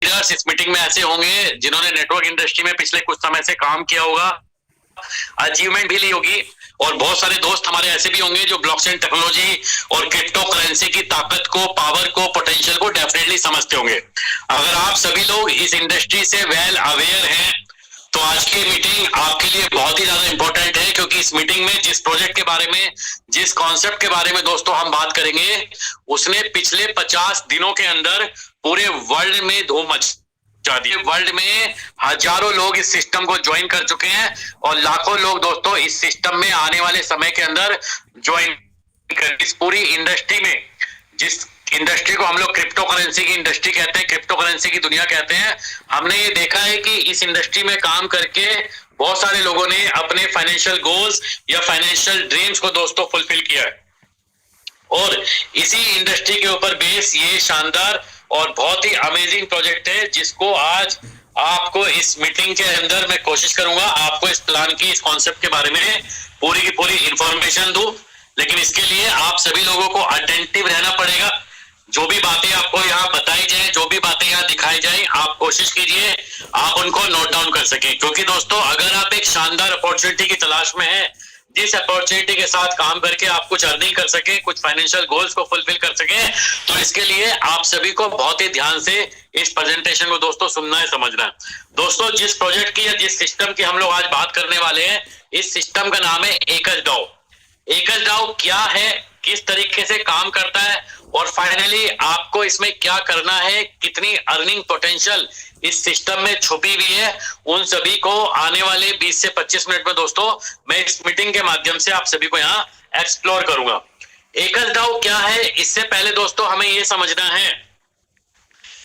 Leaders इस meeting में ऐसे होंगे जिन्होंने नेटवर्क इंडस्ट्री में पिछले कुछ समय से काम किया होगा, अचीवमेंट भी ली होगी, और बहुत सारे दोस्त हमारे ऐसे भी होंगे जो ब्लॉकचेन टेक्नोलॉजी और क्रिप्टो करेंसी की ताकत को, पावर को, पोटेंशियल को डेफिनेटली समझते होंगे। अगर आप सभी लोग इस इंडस्ट्री से वेल अवेयर हैं तो आज की मीटिंग आपके लिए बहुत ही ज्यादा इंपॉर्टेंट है, क्योंकि इस मीटिंग में जिस प्रोजेक्ट के बारे में, जिस कॉन्सेप्ट के बारे में दोस्तों हम बात करेंगे, उसने पिछले 50 दिनों के अंदर पूरे वर्ल्ड में धूम मचा दी। वर्ल्ड में हजारों लोग इस सिस्टम को ज्वाइन कर चुके हैं और लाखों लोग दोस्तों इस सिस्टम में आने वाले समय के अंदर ज्वाइन कर, इस पूरी इंडस्ट्री में, जिस इंडस्ट्री को हम लोग क्रिप्टो करेंसी की इंडस्ट्री कहते हैं, क्रिप्टो करेंसी की दुनिया कहते हैं, हमने ये देखा है कि इस इंडस्ट्री में काम करके बहुत सारे लोगों ने अपने फाइनेंशियल गोल्स या फाइनेंशियल ड्रीम्स को दोस्तों फुलफिल किया है। और इसी इंडस्ट्री के ऊपर बेस ये शानदार और बहुत ही अमेजिंग प्रोजेक्ट है, जिसको आज आपको इस मीटिंग के अंदर मैं कोशिश करूंगा आपको इस प्लान की, इस कॉन्सेप्ट के बारे में पूरी की पूरी इंफॉर्मेशन दूं। लेकिन इसके लिए आप सभी लोगों को अटेंटिव रहना पड़ेगा। जो भी बातें आपको यहाँ बताई जाए, जो भी बातें यहाँ दिखाई जाए, आप कोशिश कीजिए आप उनको नोट डाउन कर सकें, क्योंकि दोस्तों अगर आप एक शानदार अपॉर्चुनिटी की तलाश में हैं, जिस अपॉर्चुनिटी के साथ काम करके आप कुछ अर्निंग कर सके, कुछ फाइनेंशियल गोल्स को फुलफिल कर सके, तो इसके लिए आप सभी को बहुत ही ध्यान से इस प्रेजेंटेशन को दोस्तों सुनना है, समझना है। दोस्तों जिस प्रोजेक्ट की या जिस सिस्टम की हम लोग आज बात करने वाले हैं, इस सिस्टम का नाम है एकज डाओ। एकज डाओ क्या है, किस तरीके से काम करता है, और फाइनली आपको इसमें क्या करना है, कितनी अर्निंग पोटेंशियल इस सिस्टम में छुपी हुई है, उन सभी को आने वाले 20 से 25 मिनट में दोस्तों मैं इस मीटिंग के माध्यम से आप सभी को यहाँ एक्सप्लोर करूंगा। एकज डाओ क्या है, इससे पहले दोस्तों हमें यह समझना है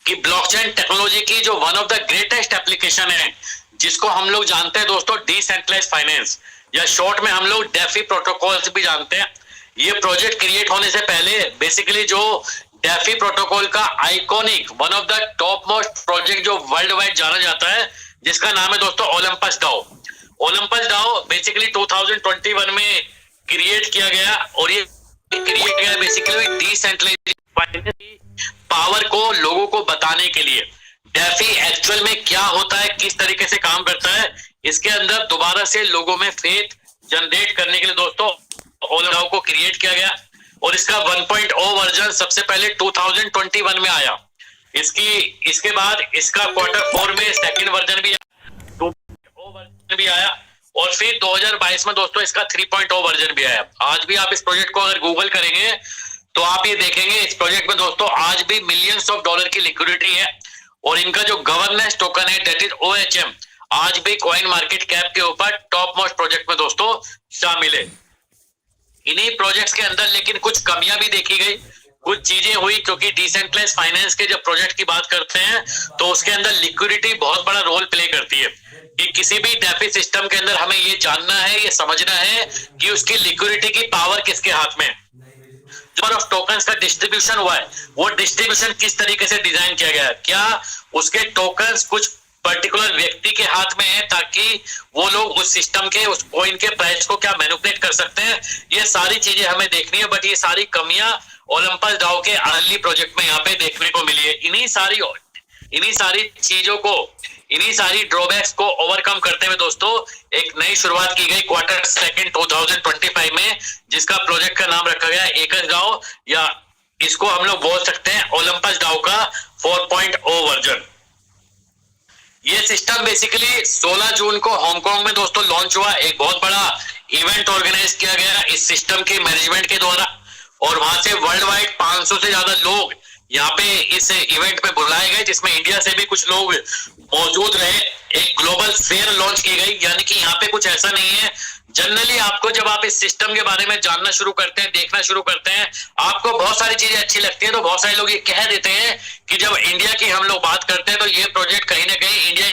कि ब्लॉकचेन टेक्नोलॉजी की जो one of the greatest application है, जिसको हम लोग जानते हैं दोस्तों डिसेंट्रलाइज्ड फाइनेंस, या शॉर्ट में हम लोग डेफी प्रोटोकॉल भी जानते हैं। ये प्रोजेक्ट क्रिएट होने से पहले बेसिकली जो डेफी प्रोटोकॉल का iconic one of the top most project जो वर्ल्ड वाइड जाना जाता है, जिसका नाम है दोस्तों Olympus DAO. Olympus DAO basically 2021 में क्रिएट किया गया, और ये क्रिएट किया बेसिकली डिसेंट्रलाइज्ड फाइनेंस पावर को लोगों को बताने के लिए। डेफी एक्चुअल में क्या होता है, किस तरीके से काम करता है, इसके अंदर दोबारा से लोगों में फेथ जनरेट करने के लिए दोस्तों ओलंपस को क्रिएट किया गया, और इसका 1.0 वर्जन सबसे पहले 2021 में आया। इसके बाद इसका Q4 में सेकंड वर्जन भी 2.0 वर्जन भी आया, और फिर 2022 में दोस्तों इसका 3.0 वर्जन भी आया। आज भी आप इस प्रोजेक्ट को अगर गूगल करेंगे तो आप ये देखेंगे इस प्रोजेक्ट में दोस्तों आज भी मिलियंस ऑफ डॉलर की लिक्विडिटी है, और इनका जो गवर्नेंस टोकन है दैट इज OHM आज भी कॉइन मार्केट कैप के ऊपर टॉप मोस्ट प्रोजेक्ट में दोस्तों शामिल है। इन्हीं प्रोजेक्ट्स के अंदर लेकिन कुछ कमियां भी देखी गई, कुछ चीजें हुई, क्योंकि डिसेंट्रलाइज फाइनेंस के जब प्रोजेक्ट की बात करते हैं तो उसके अंदर लिक्विडिटी बहुत बड़ा रोल प्ले करती है, कि किसी भी डेफी सिस्टम के अंदर हमें ये जानना है, ये समझना है कि उसकी लिक्विडिटी की पावर किसके हाथ में है। जो ऑफ टोकन्स का डिस्ट्रीब्यूशन हुआ है, वो डिस्ट्रीब्यूशन किस तरीके से डिजाइन किया गया है, क्या उसके टोकन्स कुछ पर्टिकुलर व्यक्ति के हाथ में है ताकि वो लोग उस सिस्टम के, उस कॉइन के प्राइस को क्या मैनिपुलेट कर सकते हैं, ये सारी चीजें हमें देखनी है। बट ये सारी कमियां ओलंपस डाओ के अर्ली प्रोजेक्ट में यहाँ पे देखने को मिली है। इन्हीं सारी चीजों को, इन्हीं सारी ड्रॉबैक्स को ओवरकम करते हुए दोस्तों एक नई शुरुआत की गई Q2 2025 में, जिसका प्रोजेक्ट का नाम रखा गया एकज डाओ, या इसको हम लोग बोल सकते हैं ओलंपस डाओ का 4.0 वर्जन। ये सिस्टम बेसिकली 16 जून को हांगकांग में दोस्तों लॉन्च हुआ। एक बहुत बड़ा इवेंट ऑर्गेनाइज किया गया इस सिस्टम के मैनेजमेंट के द्वारा, और वहां से वर्ल्ड वाइड 500 से ज्यादा लोग यहाँ पे इस इवेंट में बुलाए गए, जिसमें इंडिया से भी कुछ लोग मौजूद रहे। एक ग्लोबल फेयर लॉन्च की गई, यानी कि यहाँ पे कुछ ऐसा नहीं है। जनरली आपको जब आप इस सिस्टम के बारे में जानना शुरू करते हैं, देखना शुरू करते हैं, आपको बहुत सारी चीजें अच्छी लगती है, तो बहुत सारे लोग ये कह देते हैं कि जब इंडिया की हम लोग बात करते हैं तो ये प्रोजेक्ट कहीं ना कहीं इंडिया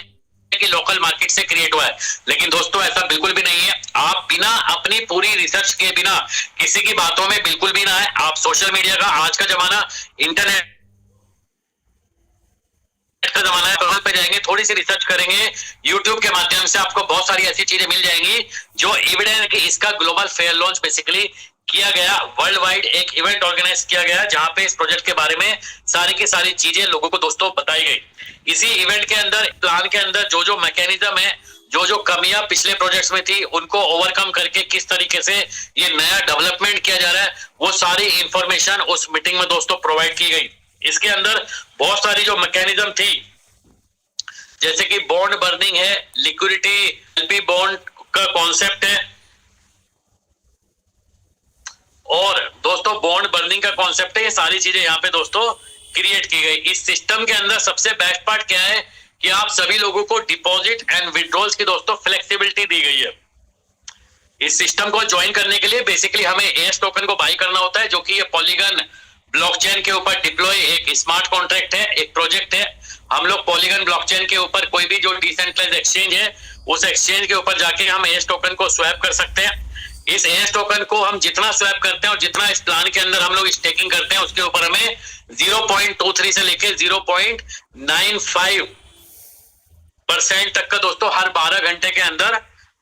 की लोकल मार्केट से क्रिएट हुआ है। लेकिन दोस्तों ऐसा बिल्कुल भी नहीं है। आप बिना अपनी पूरी रिसर्च के, बिना किसी की बातों में बिल्कुल भी ना है। आप सोशल मीडिया का आज का जमाना, इंटरनेट का जमाना है, गूगल पे जाएंगे, थोड़ी सी रिसर्च करेंगे, यूट्यूब के माध्यम से आपको बहुत सारी ऐसी चीजें मिल जाएंगी जो एविडेंस कि इसका ग्लोबल फेयर लॉन्च बेसिकली किया गया, वर्ल्ड वाइड एक इवेंट ऑर्गेनाइज किया गया जहां पे इस प्रोजेक्ट के बारे में सारी की सारी चीजें लोगों को दोस्तों बताई गई। इसी इवेंट के अंदर, प्लान के अंदर जो जो मैकेनिज्म है, जो जो कमियां पिछले प्रोजेक्ट्स में थी, उनको ओवरकम करके किस तरीके से ये नया डेवलपमेंट किया जा रहा है, वो सारी इंफॉर्मेशन उस मीटिंग में दोस्तों प्रोवाइड की गई। इसके अंदर बहुत सारी जो मैकेनिज्म थी, जैसे कि बॉन्ड बर्निंग है, लिक्विडिटी, एलपी बॉन्ड का कॉन्सेप्ट है, और दोस्तों बॉन्ड बर्निंग का कॉन्सेप्ट है, ये सारी चीजें यहाँ पे दोस्तों क्रिएट की गई। इस सिस्टम के अंदर सबसे बेस्ट पार्ट क्या है कि आप सभी लोगों को डिपॉजिट एंड विड्रॉल्स की दोस्तों फ्लेक्सिबिलिटी दी गई है। इस सिस्टम को ज्वाइन करने के लिए बेसिकली हमें एएस टोकन को बाई करना होता है, जो कि ये पॉलीगन ब्लॉकचेन के ऊपर डिप्लॉय एक स्मार्ट कॉन्ट्रैक्ट है, एक प्रोजेक्ट है। हम लोग पॉलीगन ब्लॉकचेन के ऊपर कोई भी जो डिसेंट्रलाइज्ड एक्सचेंज है, उस एक्सचेंज के ऊपर जाके हम एएस टोकन को स्वैप कर सकते हैं। इस एएस टोकन को हम जितना स्वैप करते हैं और जितना इस प्लान के अंदर हम लोग स्टेकिंग करते हैं, उसके ऊपर हमें 0.23 से लेके 0.95% तक का दोस्तों हर 12 घंटे के अंदर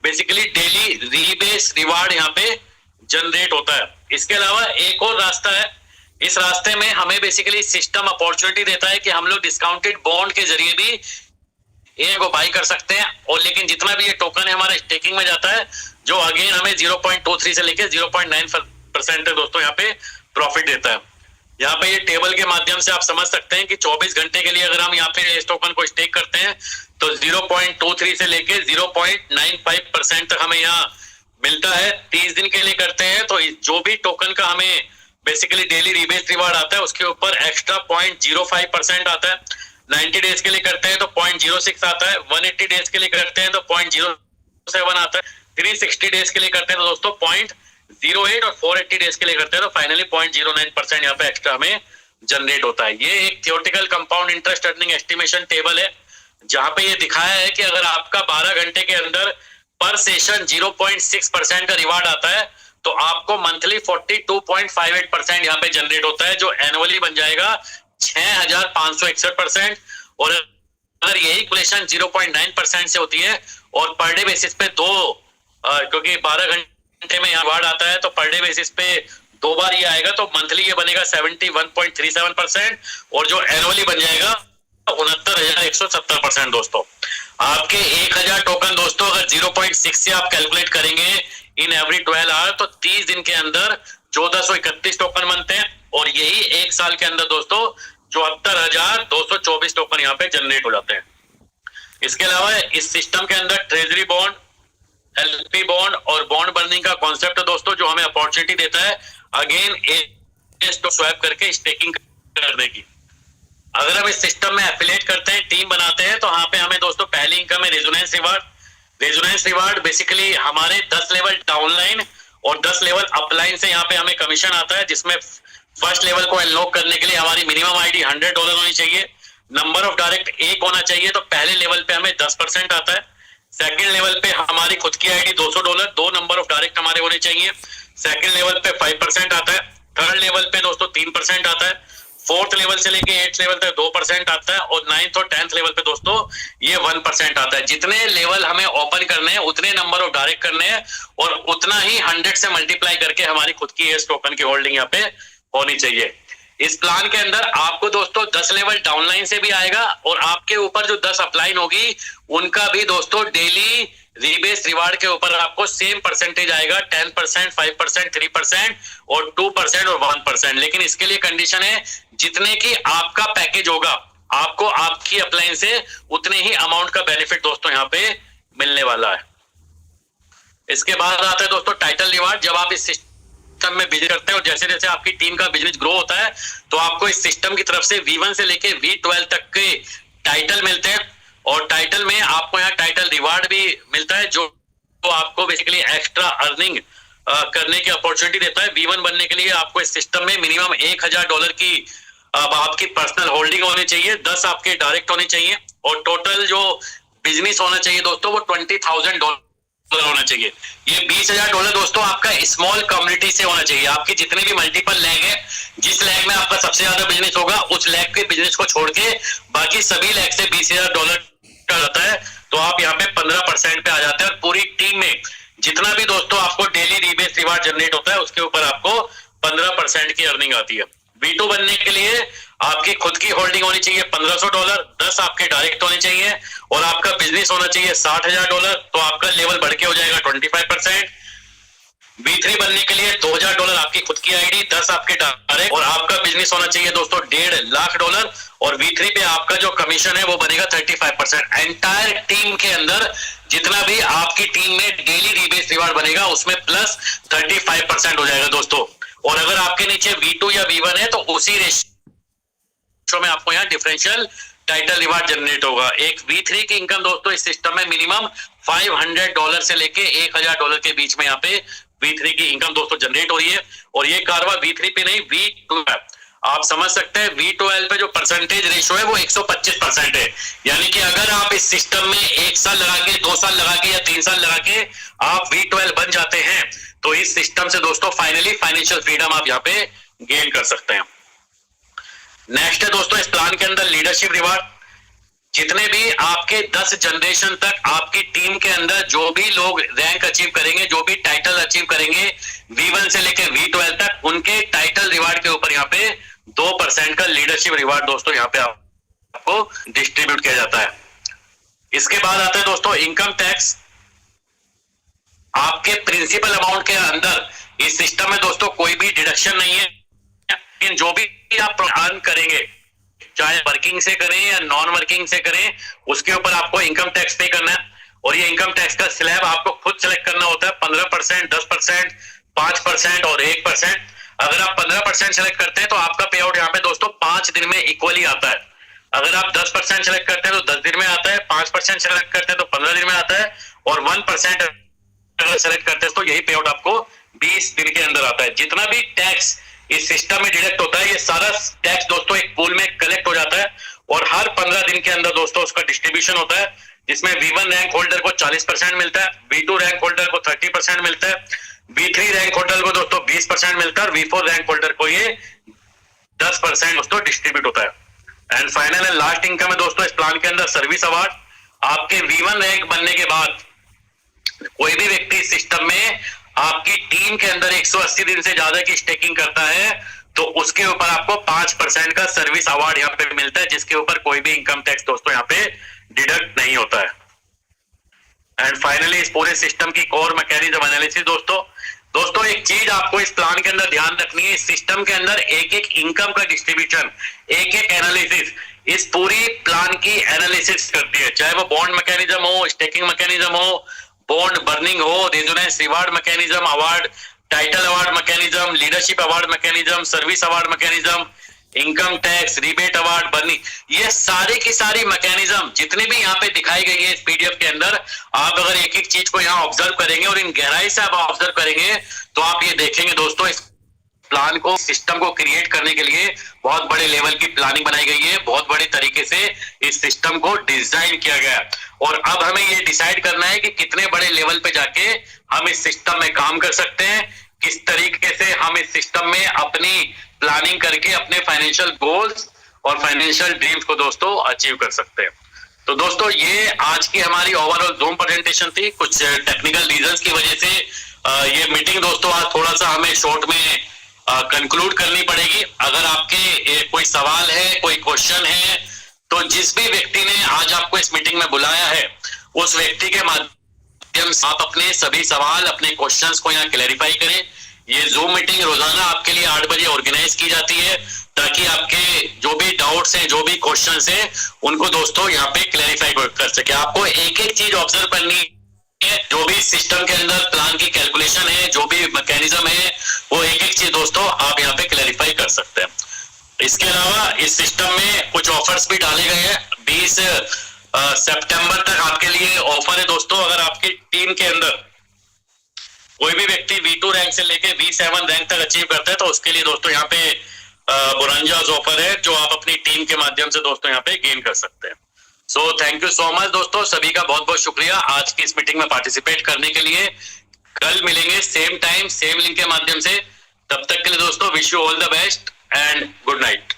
बेसिकली डेली रीबेस रिवार्ड यहाँ पे जनरेट होता है। इसके अलावा एक और रास्ता है, इस रास्ते में हमें बेसिकली सिस्टम अपॉर्चुनिटी देता है कि हम लोग डिस्काउंटेड बॉन्ड के जरिए भी ए को बाई कर सकते हैं। और लेकिन जितना भी ये टोकन है हमारा स्टेकिंग में जाता है, जो अगेन हमें 0.23 से लेके 0.9% तक दोस्तों यहाँ पे प्रॉफिट देता है। यहाँ पे ये टेबल के माध्यम से आप समझ सकते हैं कि 24 घंटे के लिए अगर हम यहाँ पे इस टोकन को स्टेक करते हैं तो 0.23 से लेके 0.95% तक हमें यहाँ मिलता है। 30 दिन के लिए करते हैं तो जो भी टोकन का हमें बेसिकली डेली रिबेस रिवार्ड आता है, उसके ऊपर एक्स्ट्रा 0.05% आता है। 90 डेज के लिए करते हैं तो 0.06 आता है। 180 डेज के लिए करते हैं तो 0.07 आता है। 360 डेज के लिए करते हैं तो दोस्तों 0.08, और 480 डेज के लिए करते हैं तो फाइनली 0.09% यहाँ पे एक्स्ट्रा हमें जनरेट होता है। ये एक theoretical compound interest earning estimation table है, जहां पे ये दिखाया है कि अगर आपका 12 घंटे के अंदर पर सेशन 0.6% का रिवार्ड आता है तो आपको मंथली 42.58% यहाँ पे जनरेट होता है, जो एनुअली बन जाएगा 6561%। और अगर यही कैलकुलेशन 0.9% से होती है और पर डे बेसिस पे क्योंकि 12 घंटे में यहाँ रिवार्ड आता है तो पर डे बेसिस पे 2 बार ये आएगा, तो मंथली ये बनेगा 71.37%, और जो एनुअली बन जाएगा 69,170%। दोस्तों आपके 1000 टोकन दोस्तों अगर 0.6 से आप कैलकुलेट करेंगे इन एवरी 12 आवर तो 30 दिन के अंदर 1431 टोकन बनते हैं, और यही एक साल के अंदर दोस्तों 74,224 टोकन यहाँ पे जनरेट हो जाते हैं। इसके अलावा इस सिस्टम के अंदर ट्रेजरी बॉन्ड, एलपी बॉन्ड और बॉन्ड बर्निंग का कॉन्सेप्ट है दोस्तों, जो हमें अपॉर्चुनिटी देता है अगेन तो स्वैप करके स्टेकिंग करने की। अगर हम इस सिस्टम में एफिलिएट करते हैं, टीम बनाते हैं, तो यहाँ पे हमें दोस्तों पहली इनकम है resonance reward. Resonance reward basically हमारे 10 लेवल डाउनलाइन और 10 लेवल अपलाइन से यहाँ पे हमें कमीशन आता है, जिसमें फर्स्ट लेवल को अनलॉक करने के लिए हमारी मिनिमम आईडी $100 होनी चाहिए, नंबर ऑफ डायरेक्ट 1 होना चाहिए, तो पहले लेवल पे हमें 10% आता है। सेकंड लेवल पे हमारी खुद की आईडी $200, 2 नंबर ऑफ डायरेक्ट हमारे होने चाहिए, सेकंड लेवल पे 5% आता है। थर्ड लेवल पे दोस्तों 3% आता है। फोर्थ लेवल से लेके 8th लेवल तक 2% आता है, और 9th और 10th लेवल पे दोस्तों ये 1% आता है। जितने लेवल हमें ओपन करने हैं उतने नंबर ऑफ डायरेक्ट करने हैं, और उतना ही 100 से मल्टीप्लाई करके हमारी खुद की एस टोकन की होल्डिंग यहाँ पे होनी चाहिए। इस प्लान के अंदर आपको दोस्तों 10 लेवल डाउनलाइन से भी आएगा, और आपके ऊपर जो 10 अपलाइन होगी उनका भी दोस्तों डेली रीबेस रिवार्ड के ऊपर आपको सेम परसेंटेज आएगा, 10%, 5%, 3% और 2% और 1%। लेकिन इसके लिए कंडीशन है जितने की आपका पैकेज होगा आपको आपकी अपलाइन से उतने ही अमाउंट का बेनिफिट दोस्तों यहाँ पे मिलने वाला है। इसके बाद आता है दोस्तों टाइटल रिवार्ड। जब आप इस सिस्टम में बिजनेस करते हैं और जैसे जैसे आपकी टीम का बिजनेस ग्रो होता है तो आपको इस सिस्टम की तरफ से V1 से लेके V12 तक के टाइटल मिलते हैं, और टाइटल में आपको यहाँ टाइटल रिवार्ड भी मिलता है, जो आपको बेसिकली एक्स्ट्रा अर्निंग करने की अपॉर्चुनिटी देता है। V1 बनने के लिए आपको इस सिस्टम में मिनिमम $1,000 की आपकी पर्सनल होल्डिंग होनी चाहिए, 10 आपके डायरेक्ट होने चाहिए, और टोटल जो बिजनेस होना चाहिए दोस्तों वो $20,000 होना चाहिए। ये $20,000 दोस्तों आपका स्मॉल कम्युनिटी से होना चाहिए। आपकी जितने भी मल्टीपल लैग है, जिस लैग में आपका सबसे ज्यादा बिजनेस होगा उस लैग के बिजनेस को छोड़ के बाकी सभी लैग से $20,000 का आता है, तो आप यहाँ पे 15% पे आ जाते हैं। और पूरी टीम में जितना भी दोस्तों आपको डेली रीबेस रिवार्ड जनरेट होता है उसके ऊपर आपको 15% की अर्निंग आती है। V2 बनने के लिए आपकी खुद की होल्डिंग होनी चाहिए $1500, 10 आपके डायरेक्ट होने चाहिए और आपका बिजनेस होना चाहिए $60,000, तो आपका लेवल बढ़ के हो जाएगा 25%। V3 बनने के लिए $2000 आपकी खुद की आईडी, 10 आपके डायरेक्ट और आपका बिजनेस होना चाहिए दोस्तों $1.5 लाख और V3 पे आपका जो कमीशन है वो बनेगा 35%। एंटायर टीम के अंदर जितना भी आपकी टीम में डेली रीबेस रिवार्ड बनेगा उसमें प्लस 35% हो जाएगा दोस्तों। और अगर आपके नीचे V2 या V1 है तो उसी रेशियो में आपको यहाँ डिफरेंशियल टाइटल रिवार्ड जनरेट होगा। एक V3 की इनकम दोस्तों इस सिस्टम में मिनिमम $500 से लेके $1000 के बीच में यहाँ पे V3 की इनकम दोस्तों जनरेट हो रही है। और ये कारवा V3 पे नहीं V12 आप समझ सकते हैं। V12 पे जो परसेंटेज रेशियो है वो 125% है। यानी कि अगर आप इस सिस्टम में 1 साल लगा के, 2 साल लगा के या 3 साल लगा के आप V12 बन जाते हैं तो इस सिस्टम से दोस्तों फाइनली फाइनेंशियल फ्रीडम आप यहाँ पे गेन कर सकते हैं। नेक्स्ट है दोस्तों इस प्लान के अंदर लीडरशिप रिवार्ड। जितने भी आपके 10 जनरेशन तक आपकी टीम के अंदर जो भी लोग रैंक अचीव करेंगे, जो भी टाइटल अचीव करेंगे V1 से लेकर V12 तक, उनके टाइटल रिवार्ड के ऊपर यहाँ पे 2% का लीडरशिप रिवार्ड दोस्तों यहाँ पे आपको डिस्ट्रीब्यूट किया जाता है। इसके बाद आता है दोस्तों इनकम टैक्स। आपके प्रिंसिपल अमाउंट के अंदर इस सिस्टम में दोस्तों कोई भी डिडक्शन नहीं है, लेकिन जो भी आप अर्न करेंगे चाहे वर्किंग से करें या नॉन वर्किंग से करें उसके ऊपर आपको इनकम टैक्स पे करना है। और ये इनकम टैक्स का स्लैब आपको खुद सेलेक्ट करना होता है, 15%, 10%, 5% और 1%। अगर आप 15% सेलेक्ट करते हैं तो आपका पे आउट यहाँ पे दोस्तों 5 दिन में इक्वली आता है। अगर आप 10% सेलेक्ट करते हैं तो 10 दिन में आता है, 5% सेलेक्ट करते हैं तो 15 दिन में आता है और 1% अगर सेलेक्ट करते हैं तो यही पे आउट आपको 20 दिन के अंदर आता है। जितना भी टैक्स इस सिस्टम में डिडक्ट होता है ये सारा टैक्स दोस्तों एक पूल में कलेक्ट हो जाता है और हर 15 दिन के अंदर दोस्तों उसका डिस्ट्रीब्यूशन होता है, जिसमें V1 रैंक होल्डर को 40% मिलता है, V2 रैंक होल्डर को 30% मिलता है, V3 रैंक होल्डर को दोस्तों 20% मिलता है और V4 रैंक होल्डर को ये 10% दोस्तों डिस्ट्रीब्यूट होता है। And final and last income है दोस्तों इस प्लान के अंदर सर्विस अवार्ड। आपके V1 रैंक बनने के बाद कोई भी व्यक्ति इस सिस्टम में आपकी टीम के अंदर 180 दिन से ज्यादा की स्टेकिंग करता है तो उसके ऊपर आपको 5% का सर्विस अवार्ड यहाँ पे मिलता है, जिसके ऊपर कोई भी इनकम टैक्स दोस्तों यहाँ पे डिडक्ट नहीं होता है। एंड फाइनली इस पूरे सिस्टम की कोर मैकेनिज्म एनालिसिस दोस्तों एक चीज आपको इस प्लान के अंदर ध्यान रखनी है, इस सिस्टम के अंदर एक एक इनकम का डिस्ट्रीब्यूशन, एक एक एनालिसिस इस पूरी प्लान की एनालिसिस करती है। चाहे वो बॉन्ड मैकेनिज्म हो, स्टेकिंग मैकेनिज्म हो, बॉन्ड बर्निंग हो, resonance reward mechanism, award title award mechanism, leadership award mechanism, service award mechanism, income tax, rebate award, burning, ये सारी की सारी मैकेनिज्म जितनी भी यहाँ पे दिखाई गई है इस पीडीएफ के अंदर, आप अगर एक एक चीज को यहाँ ऑब्जर्व करेंगे और इन गहराई से आप ऑब्जर्व करेंगे तो आप ये देखेंगे दोस्तों इस प्लान को, सिस्टम को क्रिएट करने के लिए बहुत बड़े लेवल की प्लानिंग बनाई गई है, बहुत बड़े तरीके से इस सिस्टम को डिजाइन किया गया है। और अब हमें ये डिसाइड करना है कि कितने बड़े लेवल पे जाके हम इस सिस्टम में काम कर सकते हैं, किस तरीके से हम इस सिस्टम में अपनी प्लानिंग करके अपने फाइनेंशियल गोल्स और फाइनेंशियल ड्रीम्स को दोस्तों अचीव कर सकते हैं। तो दोस्तों ये आज की हमारी ओवरऑल जूम प्रेजेंटेशन थी। कुछ टेक्निकल रीजंस की वजह से ये मीटिंग दोस्तों आज थोड़ा सा हमें शॉर्ट में कंक्लूड करनी पड़ेगी। अगर आपके कोई सवाल है, कोई क्वेश्चन है, तो जिस भी व्यक्ति ने आज आपको इस मीटिंग में बुलाया है उस व्यक्ति के माध्यम से आप अपने सभी सवाल, अपने क्वेश्चंस को यहाँ क्लैरिफाई करें। ये जूम मीटिंग रोजाना आपके लिए 8 बजे ऑर्गेनाइज की जाती है ताकि आपके जो भी डाउट्स हैं, जो भी क्वेश्चंस हैं, उनको दोस्तों यहाँ पे क्लैरिफाई कर सके। आपको एक एक चीज ऑब्जर्व करनी है, जो भी सिस्टम के अंदर प्लान की कैलकुलेशन है, जो भी मैकेनिज्म है, वो एक एक चीज दोस्तों आप यहाँ पे क्लैरिफाई कर सकते हैं। इसके अलावा इस सिस्टम में कुछ ऑफर्स भी डाले गए हैं। 20 सितंबर तक आपके लिए ऑफर है दोस्तों। अगर आपकी टीम के अंदर कोई भी व्यक्ति V2 रैंक से लेके V7 रैंक तक अचीव करता है तो उसके लिए दोस्तों यहाँ पे बुरंजास ऑफर है जो आप अपनी टीम के माध्यम से दोस्तों यहाँ पे गेन कर सकते हैं। So thank you so much दोस्तों, सभी का बहुत बहुत शुक्रिया आज की इस मीटिंग में पार्टिसिपेट करने के लिए। कल मिलेंगे सेम टाइम सेम लिंक के माध्यम से। तब तक के लिए दोस्तों wish you all the best and good night.